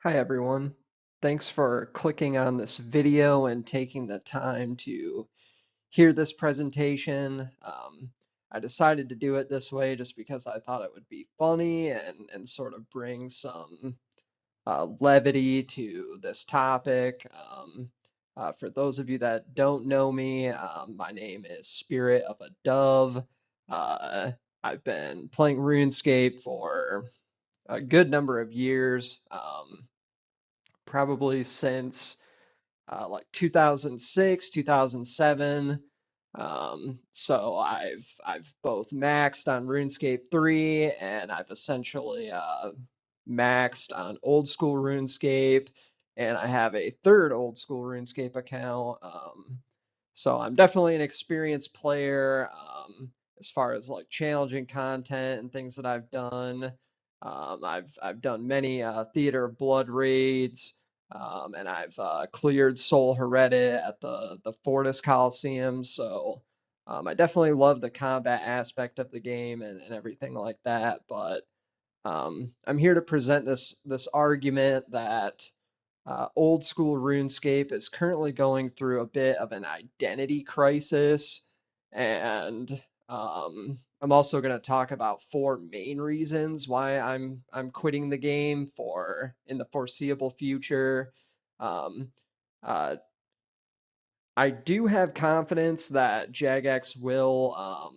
Hi everyone. Thanks for clicking on this video and taking the time to hear this presentation. I decided to do it this way just because I thought it would be funny and sort of bring some levity to this topic. For those of you that don't know me, my name is Spirit of a Dove. Uh, I've been playing RuneScape for a good number of years. Probably since like 2006, 2007. So I've both maxed on RuneScape 3 and I've essentially maxed on old school RuneScape, and I have a third old school RuneScape account. So I'm definitely an experienced player as far as like challenging content and things that I've done. I've done many Theater of Blood raids, and I've cleared Sol Heredit at the Fortis Coliseum. So I definitely love the combat aspect of the game and everything like that. But I'm here to present this argument that old school RuneScape is currently going through a bit of an identity crisis, and I'm also going to talk about four main reasons why I'm quitting the game for in the foreseeable future. Um, uh, I do have confidence that Jagex will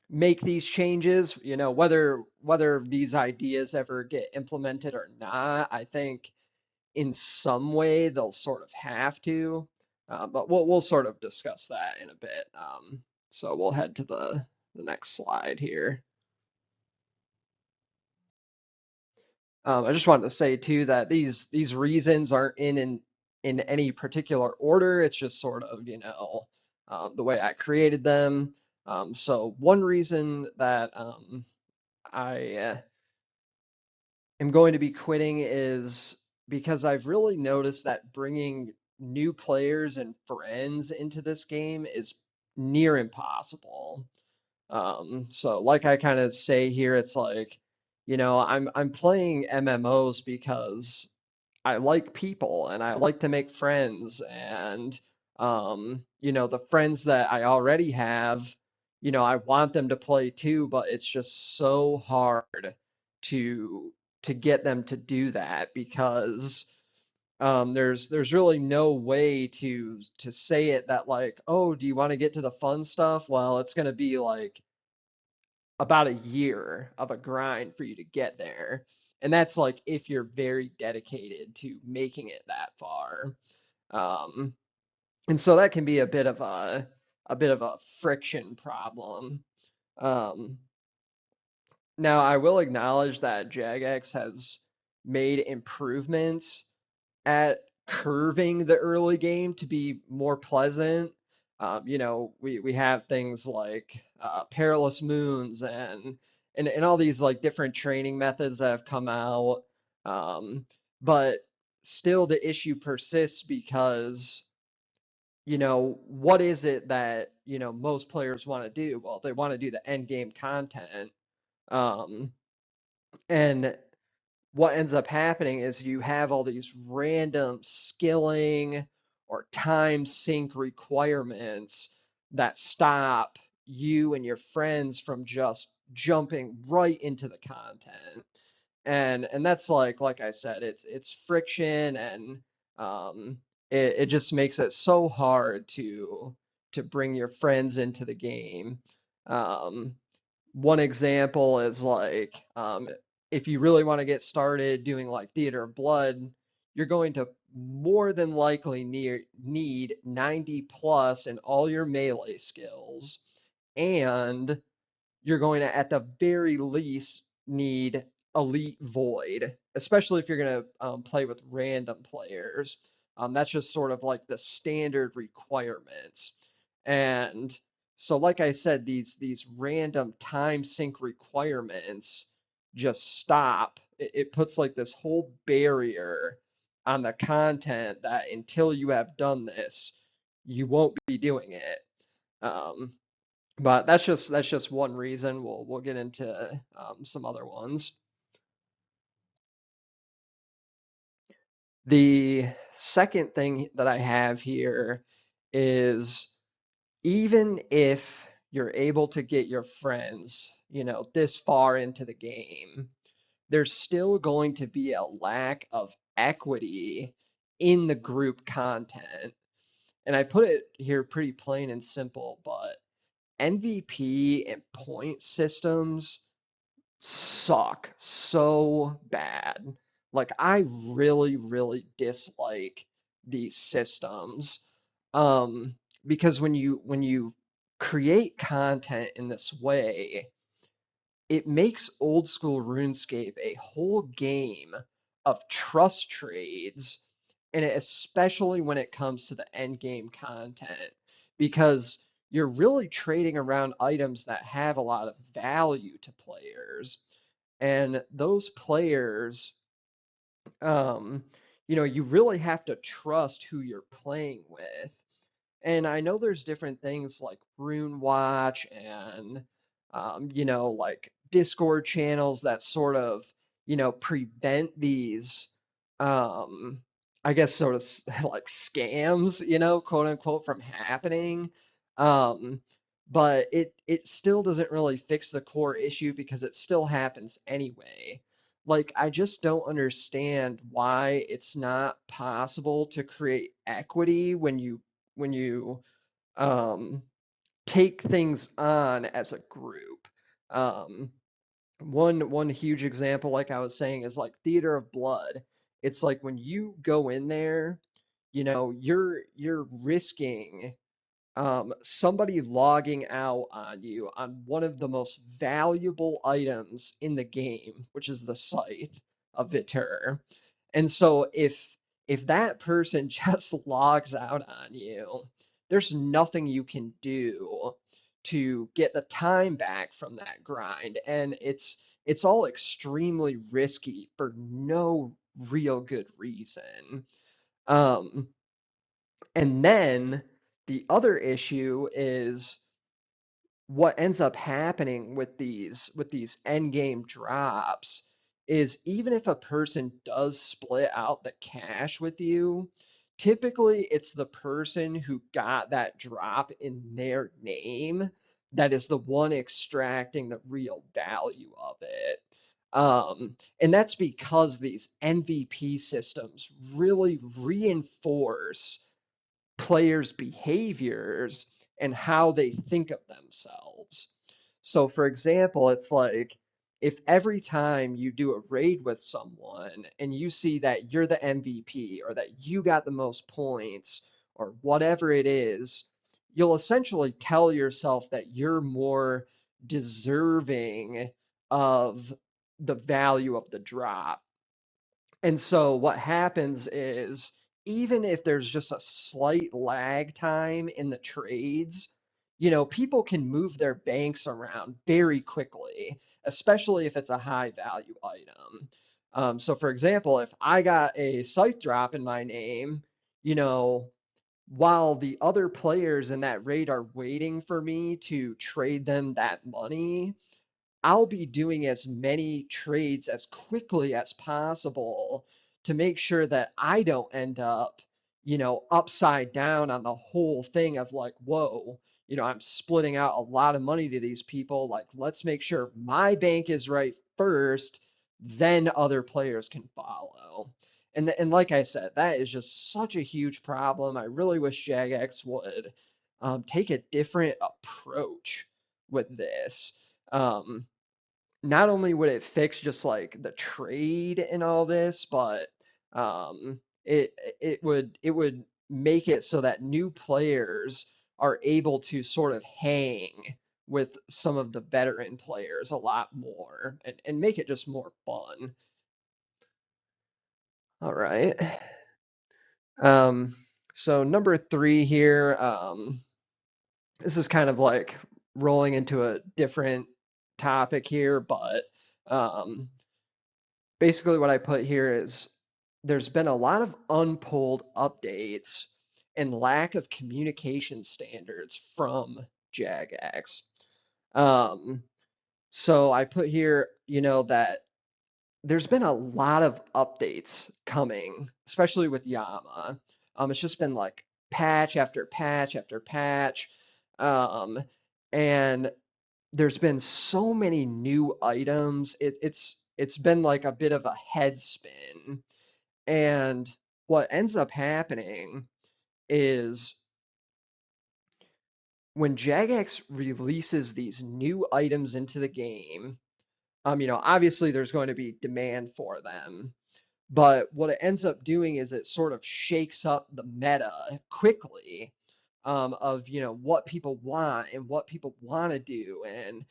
make these changes. You know, whether these ideas ever get implemented or not, I think in some way they'll sort of have to, but we'll sort of discuss that in a bit. So we'll head to the next slide here. I just wanted to say too that these reasons aren't in any particular order. It's just sort of, the way I created them. So one reason that I am going to be quitting is because I've really noticed that bringing new players and friends into this game is near impossible. So like I kind of say here, it's like, I'm playing MMOs because I like people and I like to make friends, and the friends that I already have, I want them to play too, but it's just so hard to to get them to do that because there's really no way to say it that like, oh, do you want to get to the fun stuff? Well, it's gonna be like about a year of a grind for you to get there. And that's like if you're very dedicated to making it that far. Um, and so that can be a bit of a friction problem. Um, Now I will acknowledge that Jagex has made improvements at curving the early game to be more pleasant. We have things like perilous moons and all these like different training methods that have come out. Um, but still the issue persists because, what is it that, most players want to do? Well, they want to do the end game content. Um, and what ends up happening is you have all these random skilling or time sink requirements that stop you and your friends from just jumping right into the content. And that's like I said, it's friction, and it just makes it so hard to bring your friends into the game. Um, One example is like, if you really want to get started doing like Theater of Blood, you're going to more than likely need 90 plus in all your melee skills, and you're going to at the very least need Elite Void, especially if you're going to play with random players. That's just sort of like the standard requirements. And so, like I said, these random time sink requirements just stop. It puts like this whole barrier on the content that until you have done this, you won't be doing it. Um, but that's just one reason. We'll get into some other ones. The second thing that I have here is even if you're able to get your friends, this far into the game, there's still going to be a lack of equity in the group content. And I put it here pretty plain and simple, but MVP and point systems suck so bad. Like I really, really dislike these systems. Um, because when you create content in this way, it makes old school RuneScape a whole game of trust trades, and especially when it comes to the end game content, because you're really trading around items that have a lot of value to players, and those players, um, you really have to trust who you're playing with. And I know there's different things like Rune Watch and, like Discord channels that sort of, prevent these, um, I guess, sort of like scams, quote unquote, from happening. Um, but it still doesn't really fix the core issue because it still happens anyway. Like, I just don't understand why it's not possible to create equity when you um, take things on as a group. Um, one huge example, like I was saying, is like Theater of Blood. It's like when you go in there, you're risking somebody logging out on you on one of the most valuable items in the game, which is the Scythe of Vitur. And so if that person just logs out on you, there's nothing you can do to get the time back from that grind. And it's all extremely risky for no real good reason. Um, and then the other issue is what ends up happening with these end game drops is even if a person does split out the cash with you, typically it's the person who got that drop in their name that is the one extracting the real value of it. And that's because these MVP systems really reinforce players' behaviors and how they think of themselves. So, for example, it's like if every time you do a raid with someone and you see that you're the MVP or that you got the most points or whatever it is, you'll essentially tell yourself that you're more deserving of the value of the drop. And so what happens is even if there's just a slight lag time in the trades, people can move their banks around very quickly, especially if it's a high value item. So for example, if I got a scythe drop in my name, you know, while the other players in that raid are waiting for me to trade them that money, I'll be doing as many trades as quickly as possible to make sure that I don't end up, upside down on the whole thing of like, whoa, I'm splitting out a lot of money to these people. Like, let's make sure my bank is right first, then other players can follow. And like I said, that is just such a huge problem. I really wish Jagex would take a different approach with this. Um, Not only would it fix just like the trade and all this, but it would make it so that new players are able to sort of hang with some of the veteran players a lot more and make it just more fun. All right. Um, so number three here, this is kind of like rolling into a different topic here, but um, basically what I put here is there's been a lot of unpulled updates and lack of communication standards from Jagex. Um, so I put here, that there's been a lot of updates coming, especially with Yama. It's just been like patch after patch after patch. Um, and there's been so many new items. It's been like a bit of a head spin. And what ends up happening is when Jagex releases these new items into the game, obviously there's going to be demand for them. But what it ends up doing is it sort of shakes up the meta quickly, of what people want and what people want to do. And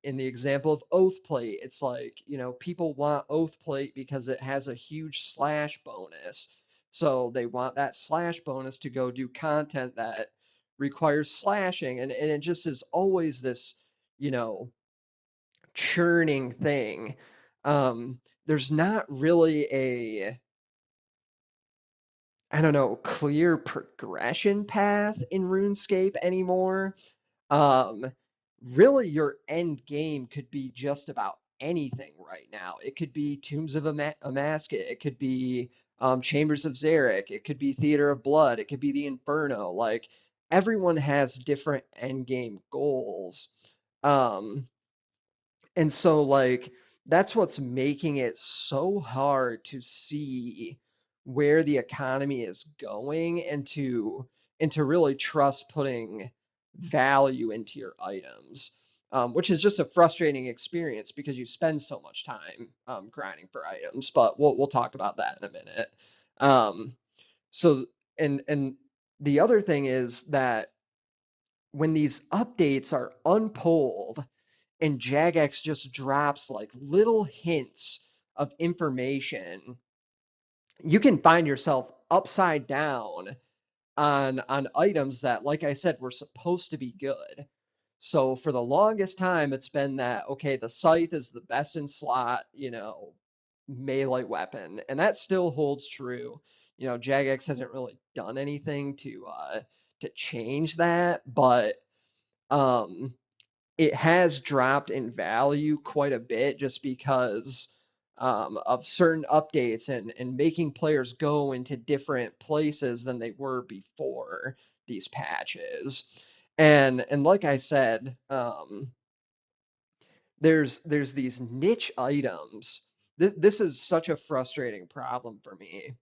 in the example of Oath Plate, it's like people want Oath Plate because it has a huge slash bonus. So they want that slash bonus to go do content that requires slashing, and it just is always this you know churning thing. There's not really a, I don't know, clear progression path in RuneScape anymore. Um, Really, your end game could be just about anything right now. It could be Tombs of Amasket. It could be Chambers of Xeric. It could be Theater of Blood. It could be the Inferno. Like, everyone has different end game goals. Um, and so, like, that's what's making it so hard to see where the economy is going, and to really trust putting value into your items, which is just a frustrating experience because you spend so much time grinding for items. But we'll talk about that in a minute. Um, so and the other thing is that when these updates are unpulled and Jagex just drops like little hints of information, you can find yourself upside down on items that, like I said, were supposed to be good. So for the longest time, it's been that, okay, the scythe is the best in slot, melee weapon, and that still holds true. Jagex hasn't really done anything to change that, but um it has dropped in value quite a bit just because of certain updates, and making players go into different places than they were before these patches. And like I said, there's these niche items. This is such a frustrating problem for me,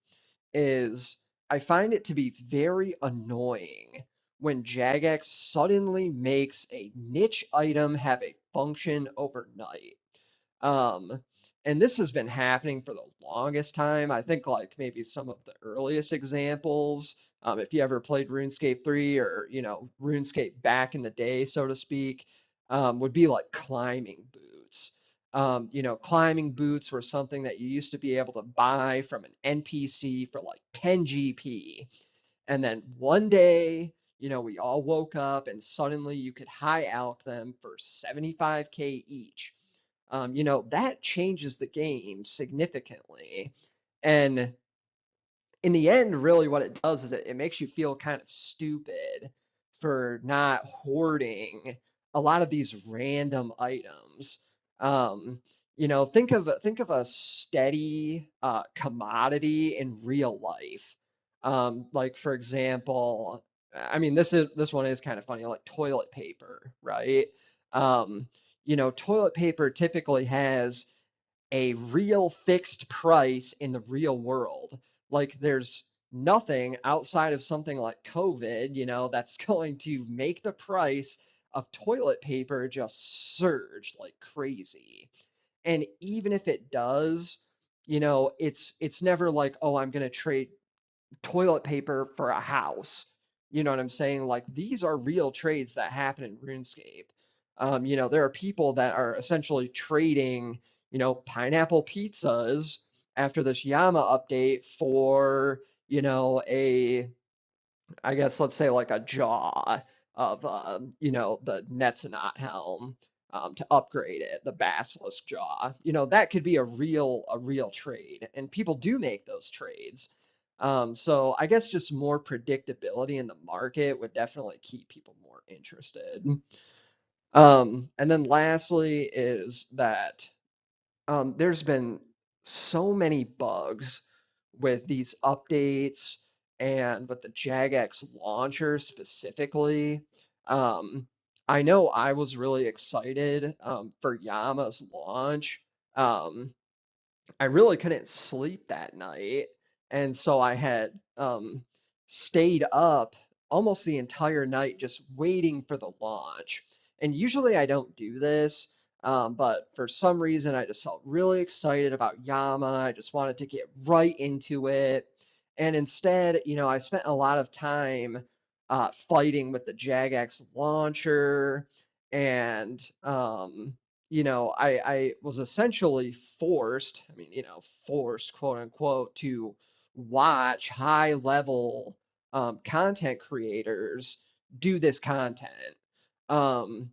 is I find it to be very annoying when Jagex suddenly makes a niche item have a function overnight. Um, and this has been happening for the longest time. I think like maybe some of the earliest examples, if you ever played RuneScape 3 or, RuneScape back in the day, so to speak, would be like climbing boots. Climbing boots were something that you used to be able to buy from an NPC for like 10 GP. And then one day, we all woke up and suddenly you could high out them for 75K each. That changes the game significantly. And in the end, really what it does is it makes you feel kind of stupid for not hoarding a lot of these random items. Um, think of a steady commodity in real life. Like for example, I mean this one is kind of funny, like toilet paper, right? Um, toilet paper typically has a real fixed price in the real world. Like there's nothing outside of something like COVID, that's going to make the price of toilet paper just surge like crazy. And even if it does, it's never like, oh, I'm going to trade toilet paper for a house. You know what I'm saying? Like these are real trades that happen in RuneScape. There are people that are essentially trading, pineapple pizzas after this Yama update for, I guess let's say like a jaw of, the Netsanot helm, to upgrade it, the Basilisk jaw. That could be a real trade, and people do make those trades. So I guess just more predictability in the market would definitely keep people more interested. And then lastly is that there's been so many bugs with these updates and with the Jagex launcher specifically. Um, I know I was really excited for Yama's launch. Um, I really couldn't sleep that night, and so I had stayed up almost the entire night just waiting for the launch. And usually I don't do this, but for some reason I just felt really excited about Yama. I just wanted to get right into it. And instead, I spent a lot of time fighting with the Jagex launcher and I was essentially forced, I mean, forced, quote unquote, to watch high level content creators do this content. Um,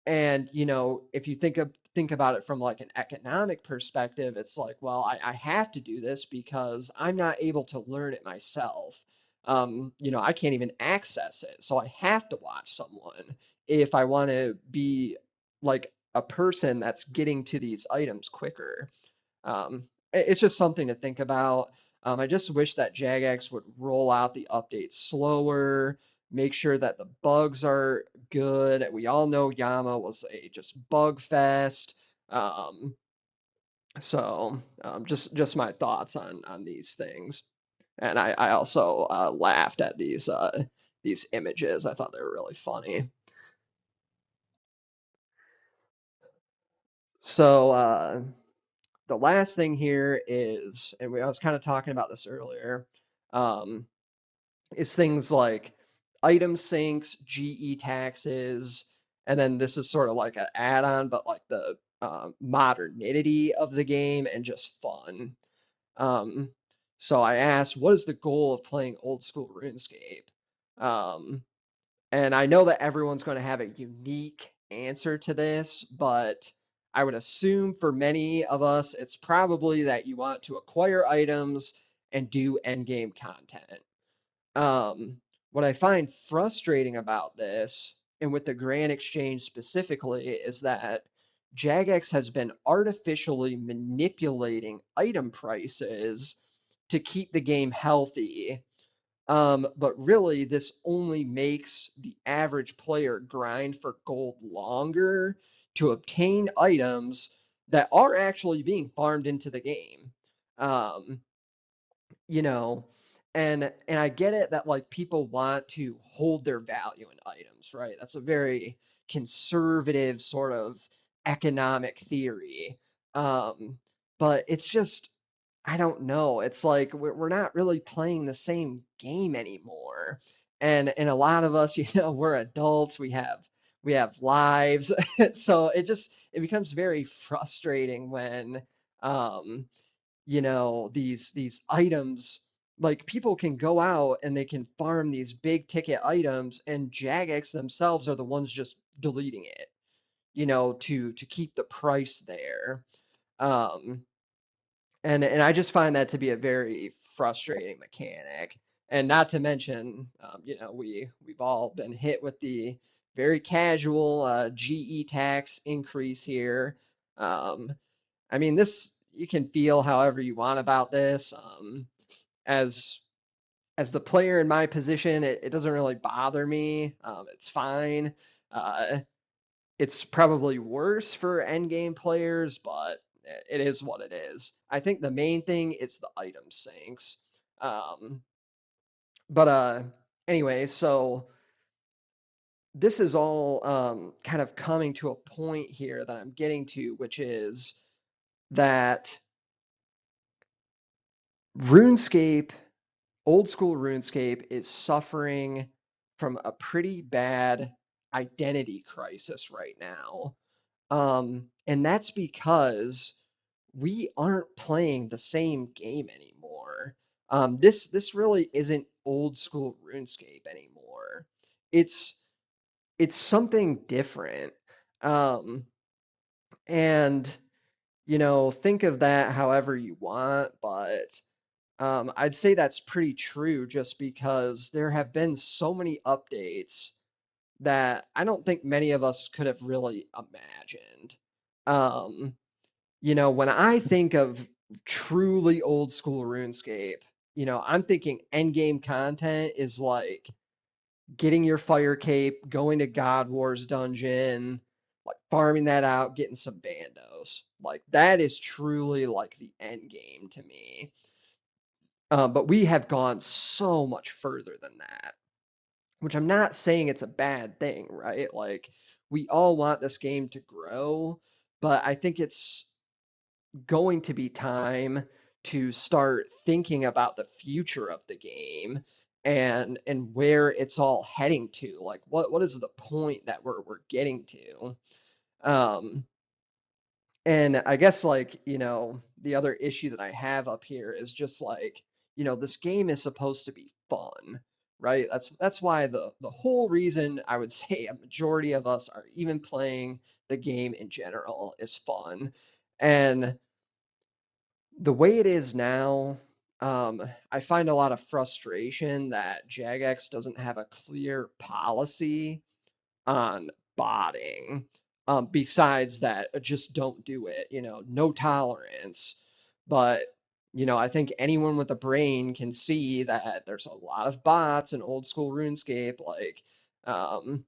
and if you think about it from like an economic perspective, it's like, well, I have to do this because I'm not able to learn it myself. I can't even access it, so I have to watch someone if I want to be like a person that's getting to these items quicker. It's just something to think about. I just wish that Jagex would roll out the updates slower, make sure that the bugs are good. We all know Yama was a just bug fest. Um, just my thoughts on these things. And I also laughed at these images. I thought they were really funny. So the last thing here is, and I was kind of talking about this earlier, um, is things like item sinks, GE taxes, and then this is sort of like an add-on, but like the modernity of the game and just fun. Um, so I asked, what is the goal of playing old school RuneScape? Um, and I know that everyone's going to have a unique answer to this, but I would assume for many of us, it's probably that you want to acquire items and do endgame content. What I find frustrating about this, and with the Grand Exchange specifically, is that Jagex has been artificially manipulating item prices to keep the game healthy, but really, this only makes the average player grind for gold longer to obtain items that are actually being farmed into the game. Um, you know, and I get it that like people want to hold their value in items, right? That's a very conservative sort of economic theory. Um, but it's just I don't know. It's like we're not really playing the same game anymore. And a lot of us, we're adults, we have lives. So it becomes very frustrating when um these items, like people can go out and they can farm these big ticket items and Jagex themselves are the ones just deleting it, to keep the price there. Um, and I just find that to be a very frustrating mechanic. And not to mention, we've all been hit with the very casual GE tax increase here. Um, I mean, this you can feel however you want about this. As as the player in my position, it doesn't really bother me. It's fine. Uh, it's probably worse for endgame players, but it is what it is. I think the main thing is the item sinks. Um, but anyway, so this is all kind of coming to a point here that I'm getting to, which is that RuneScape old school RuneScape is suffering from a pretty bad identity crisis right now. And that's because we aren't playing the same game anymore. This really isn't old school RuneScape anymore. It's it's something different. Um, and think of that however you want, but I'd say that's pretty true just because there have been so many updates that I don't think many of us could have really imagined. Um, when I think of truly old school RuneScape, I'm thinking end game content is like getting your fire cape, going to God Wars dungeon, like farming that out, getting some bandos. Like that is truly like the end game to me. But we have gone so much further than that, which I'm not saying it's a bad thing, right? Like we all want this game to grow, but I think it's going to be time to start thinking about the future of the game and where it's all heading to. Like what is the point that we're getting to? Um, and I guess like, the other issue that I have up here is just like, this game is supposed to be fun, right? That's why the whole reason I would say a majority of us are even playing the game in general is fun. And the way it is now, I find a lot of frustration that Jagex doesn't have a clear policy on botting. Besides that, just don't do it, no tolerance. But, I think anyone with a brain can see that there's a lot of bots in old school RuneScape. Like, um,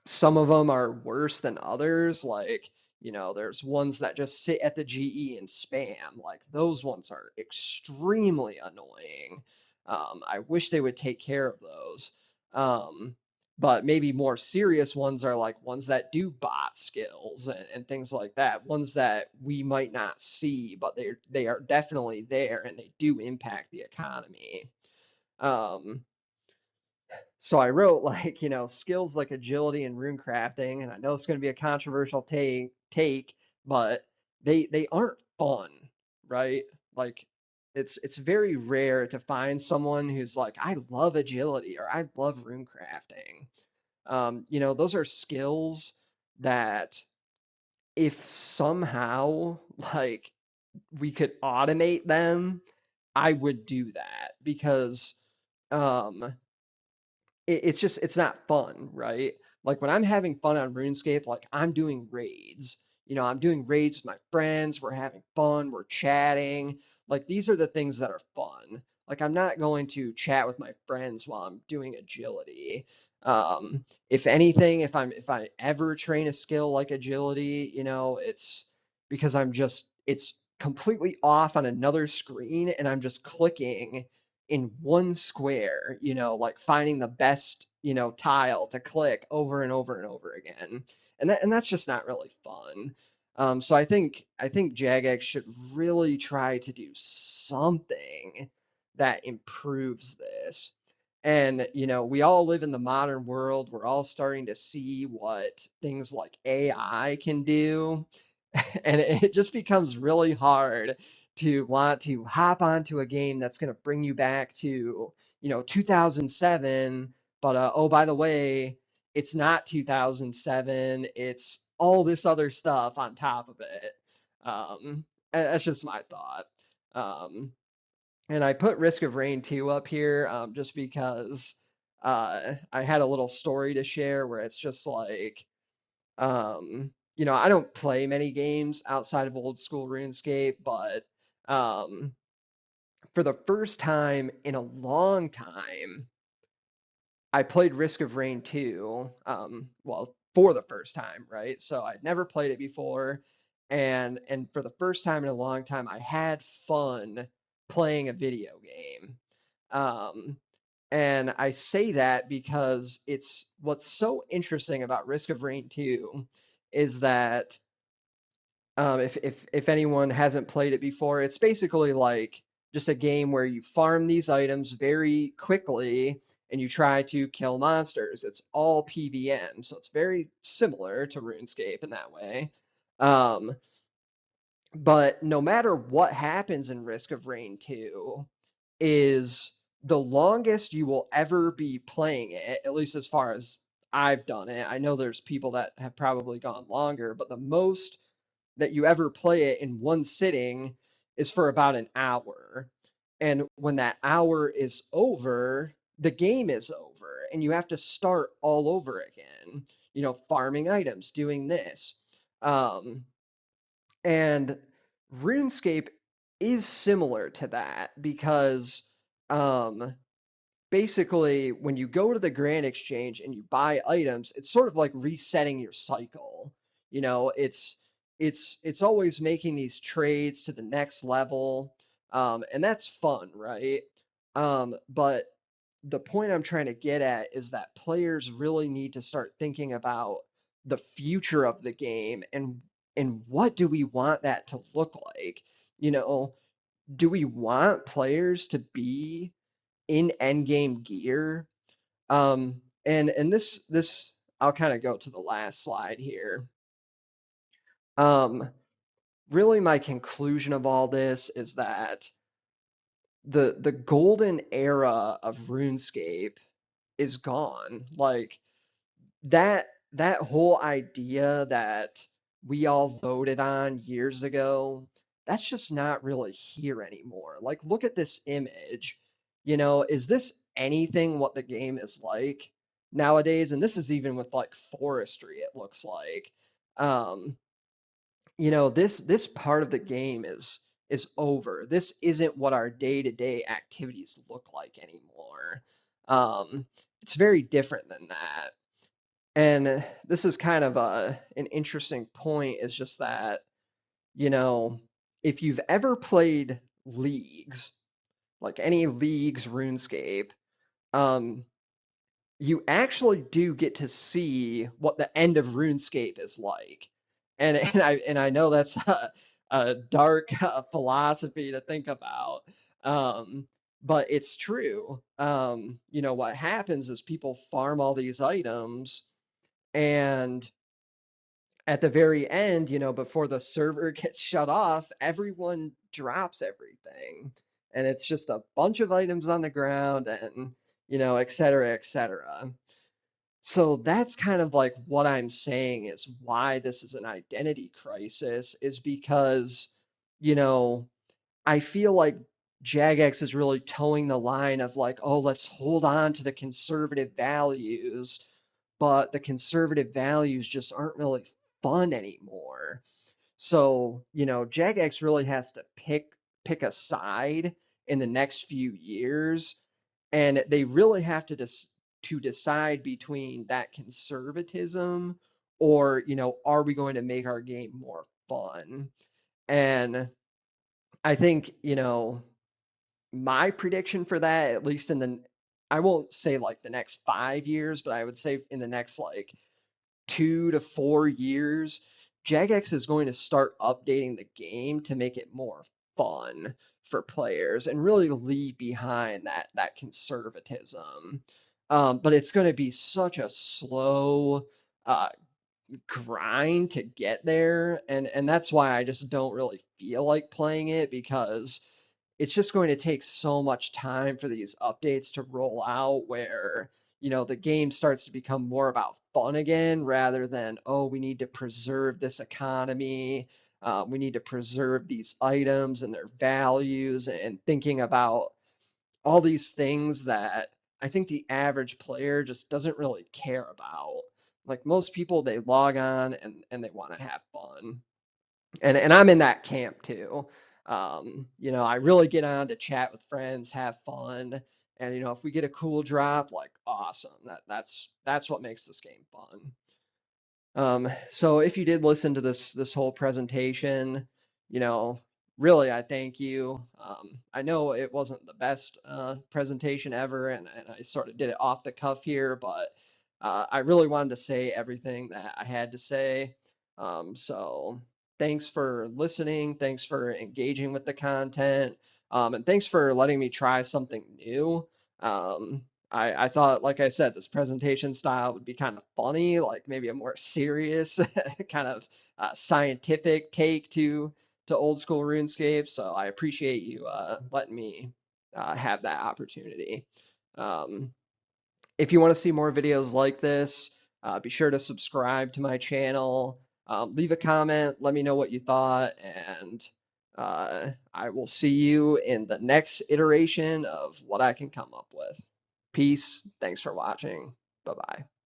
some of them are worse than others. Like, there's ones that just sit at the GE and spam. Like, those ones are extremely annoying. I wish they would take care of those. Um, but maybe more serious ones are like ones that do bot skills and things like that. Ones that we might not see, but they are definitely there and they do impact the economy. Um, so I wrote like, skills like agility and rune crafting, and I know it's going to be a controversial take, but they aren't fun, right? Like it's very rare to find someone who's like, I love agility or I love rune crafting. Those are skills that if somehow like we could automate them, I would do that because um it's not fun, right? Like when I'm having fun on RuneScape, like I'm doing raids. I'm doing raids with my friends, we're having fun, we're chatting. Like these are the things that are fun. Like I'm not going to chat with my friends while I'm doing agility. If anything, if I ever train a skill like agility, it's because it's completely off on another screen and I'm just clicking in one square, like finding the best, tile to click over and over and over again. And that's just not really fun. So I think Jagex should really try to do something that improves this. And, we all live in the modern world. We're all starting to see what things like AI can do. And it just becomes really hard to want to hop onto a game that's going to bring you back to, 2007. But oh, by the way, it's not 2007. It's all this other stuff on top of it. That's just my thought. Um, and I put Risk of Rain 2 up here just because I had a little story to share where it's just like, I don't play many games outside of old school RuneScape, but um, for the first time in a long time, I played Risk of Rain 2, well, for the first time, right? So I'd never played it before, and for the first time in a long time, I had fun playing a video game. Um, and I say that because it's what's so interesting about Risk of Rain 2 is that if anyone hasn't played it before, it's basically like just a game where you farm these items very quickly and you try to kill monsters. It's all PvM, so it's very similar to RuneScape in that way. Um, but no matter what happens in Risk of Rain 2, is the longest you will ever be playing it, at least as far as I've done it. I know there's people that have probably gone longer, but the most that you ever play it in one sitting is for about an hour. And when that hour is over, the game is over and you have to start all over again, farming items, doing this. Um, And RuneScape is similar to that because um, basically when you go to the Grand Exchange and you buy items, it's sort of like resetting your cycle. You know, it's always making these trades to the next level, and that's fun, right? But the point I'm trying to get at is that players really need to start thinking about the future of the game and what do we want that to look like? You know, do we want players to be in endgame gear? And this I'll kind of go to the last slide here. Um, Really my conclusion of all this is that the golden era of RuneScape is gone. Like that whole idea that we all voted on years ago, that's just not really here anymore. Like, look at this image. You know, is this anything what the game is like nowadays? And this is even with like forestry, it looks like. Um, you know, this part of the game is over. This isn't what our day-to-day activities look like anymore. Um, it's very different than that. And this is kind of an interesting point, is just that, you know, if you've ever played leagues, like any leagues RuneScape, um, you actually do get to see what the end of RuneScape is like. And I know that's a dark philosophy to think about, but it's true. You know, what happens is people farm all these items, and at the very end, you know, before the server gets shut off, everyone drops everything. And it's just a bunch of items on the ground and, you know, et cetera, et cetera. So that's kind of like what I'm saying is why this is an identity crisis, is because, you know, I feel like Jagex is really towing the line of like, oh, let's hold on to the conservative values, but the conservative values just aren't really fun anymore. So, you know, Jagex really has to pick a side in the next few years, and they really have to decide between that conservatism or, you know, are we going to make our game more fun? And I think, you know, my prediction for that, at least in the, I won't say like the next 5 years, but I would say in the next like 2 to 4 years, Jagex is going to start updating the game to make it more fun for players and really leave behind that conservatism. But it's going to be such a slow uh, grind to get there, and that's why I just don't really feel like playing it, because it's just going to take so much time for these updates to roll out where, you know, the game starts to become more about fun again rather than, oh, we need to preserve this economy, we need to preserve these items and their values, and thinking about all these things that I think the average player just doesn't really care about. Like most people, they log on and they want to have fun. And I'm in that camp too. You know, I really get on to chat with friends, have fun, and you know, if we get a cool drop, like awesome. That's what makes this game fun. So if you did listen to this whole presentation, you know, really I thank you. I know it wasn't the best presentation ever, and I sort of did it off the cuff here, but I really wanted to say everything that I had to say. So thanks for listening. Thanks for engaging with the content. And thanks for letting me try something new. Um, I thought, like I said, this presentation style would be kind of funny, like maybe a more serious, kind of scientific take to old school RuneScape. So I appreciate you letting me have that opportunity. Um, if you want to see more videos like this, be sure to subscribe to my channel. Leave a comment, let me know what you thought, and I will see you in the next iteration of what I can come up with. Peace. Thanks for watching. Bye bye.